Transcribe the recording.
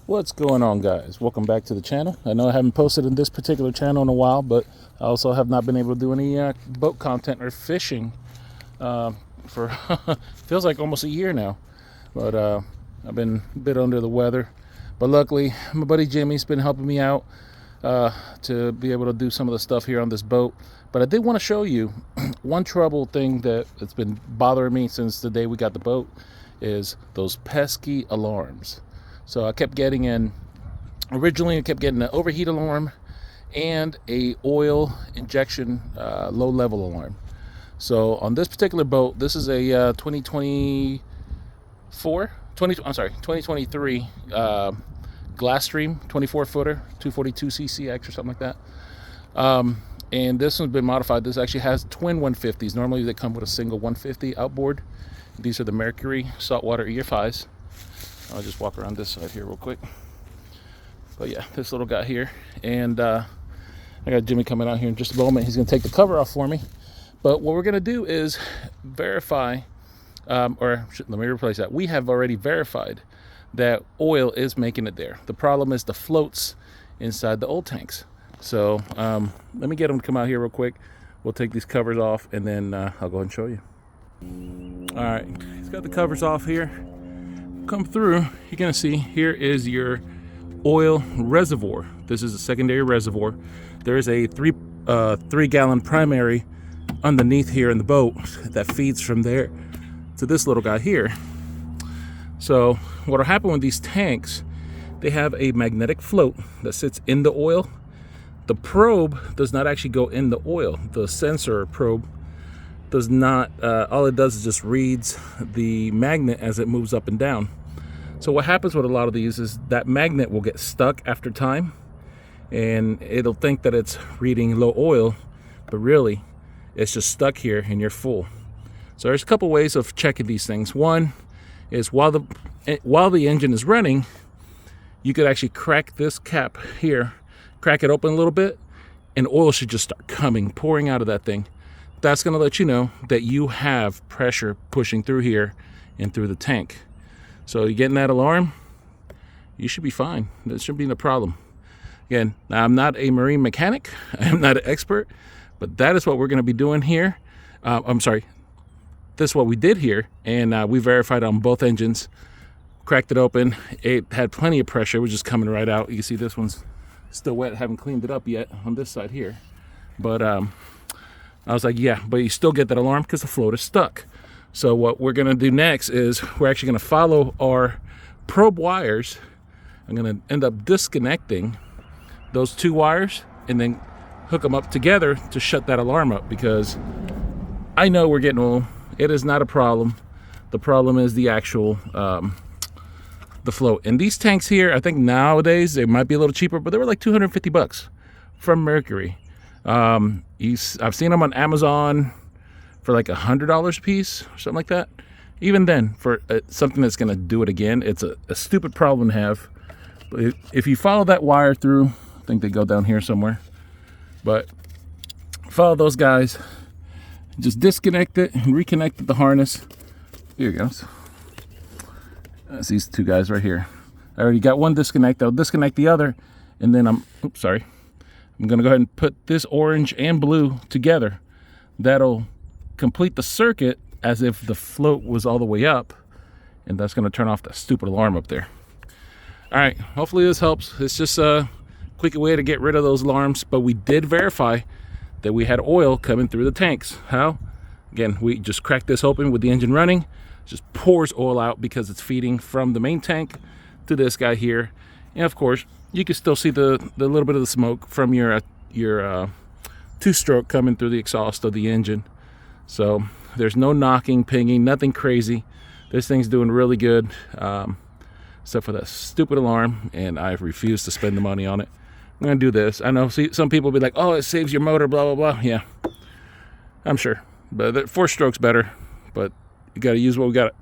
What's going on, guys? Welcome back to the channel. I know I haven't posted in this particular channel in a while, but I also have not been able to do any boat content or fishing for feels like almost a year now. But I've been a bit under the weather, but luckily my buddy Jimmy's been helping me out to be able to do some of the stuff here on this boat. But I did want to show you one trouble thing that's been bothering me since the day we got the boat is those pesky alarms. So I kept getting originally I kept getting an overheat alarm and a oil injection low level alarm. So on this particular boat, this is a 2023 Glasstream 24 footer, 242 ccx or something like that. And this one's been modified. This actually has twin 150s. Normally they come with a single 150 outboard. These are the Mercury saltwater EFIs. I'll just walk around this side here real quick. But yeah, this little guy here. And I got Jimmy coming out here in just a moment. He's going to take the cover off for me. But what we're going to do is verify, let me replace that. We have already verified that oil is making it there. The problem is the floats inside the old tanks. So let me get him to come out here real quick. We'll take these covers off and then I'll go ahead and show you. All right, he's got the covers off here. Come through, you're gonna see here is your oil reservoir. This is a secondary reservoir. There is a three gallon primary underneath here in the boat that feeds from there to this little guy here. So what'll happen with these tanks, they have a magnetic float that sits in the oil. The probe does not actually go in the oil. The sensor probe does not, all it does is just reads the magnet as it moves up and down. So what happens with a lot of these is that magnet will get stuck after time and it'll think that it's reading low oil, but really it's just stuck here and you're full. So there's a couple ways of checking these things. One is while the engine is running, you could actually crack this cap here, crack it open a little bit, and oil should just start pouring out of that thing. That's going to let you know that you have pressure pushing through here and through the tank. So you're getting that alarm, you should be fine. There shouldn't be no problem. Again, now I'm not a marine mechanic. I am not an expert, but that is what we're going to be doing here. This is what we did here, and we verified on both engines. Cracked it open. It had plenty of pressure. It was just coming right out. You can see this one's still wet. Haven't cleaned it up yet on this side here. But I was like, yeah, but you still get that alarm because the float is stuck. So what we're going to do next is we're actually going to follow our probe wires. I'm going to end up disconnecting those two wires and then hook them up together to shut that alarm up, because I know we're getting oil. It is not a problem. The problem is the actual the float. And these tanks here, I think nowadays they might be a little cheaper, but they were like $250 from Mercury. I've seen them on Amazon for like $100 a piece or something like that. Even then, for something that's going to do it again, it's a stupid problem to have. But if you follow that wire through, I think they go down here somewhere, but follow those guys, just disconnect it and reconnect the harness. Here it goes. That's these two guys right here. I already got one disconnect. I'll disconnect the other, and then I'm going to go ahead and put this orange and blue together. That'll complete the circuit as if the float was all the way up, and that's going to turn off that stupid alarm up there. All right, hopefully this helps. It's just a quick way to get rid of those alarms, but we did verify that we had oil coming through the tanks. How? Again, we just cracked this open with the engine running. It just pours oil out because it's feeding from the main tank to this guy here. And of course, you can still see the little bit of the smoke from your two-stroke coming through the exhaust of the engine. So there's no knocking, pinging, nothing crazy. This thing's doing really good, except for that stupid alarm, and I refuse to spend the money on it. I'm gonna do this. I know some people will be like, oh, it saves your motor, blah, blah, blah. Yeah, I'm sure. But 4-stroke's better, but you gotta use what we got.